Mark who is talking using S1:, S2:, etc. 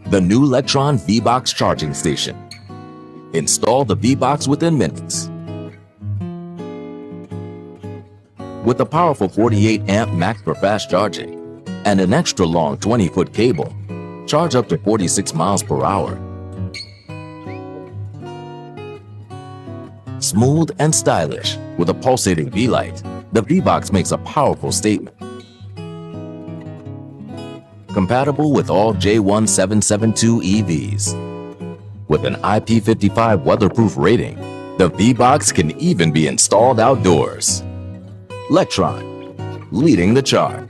S1: The new Lectron V-Box charging station. Install the V-Box within minutes. With a powerful 48 amp max for fast charging and an extra long 20-foot cable, charge up to 46 miles per hour. Smooth and stylish with a pulsating V-light, the V-Box makes a powerful statement. Compatible with all J1772 EVs. With an IP55 weatherproof rating, the V-Box can even be installed outdoors. Lectron, leading the charge.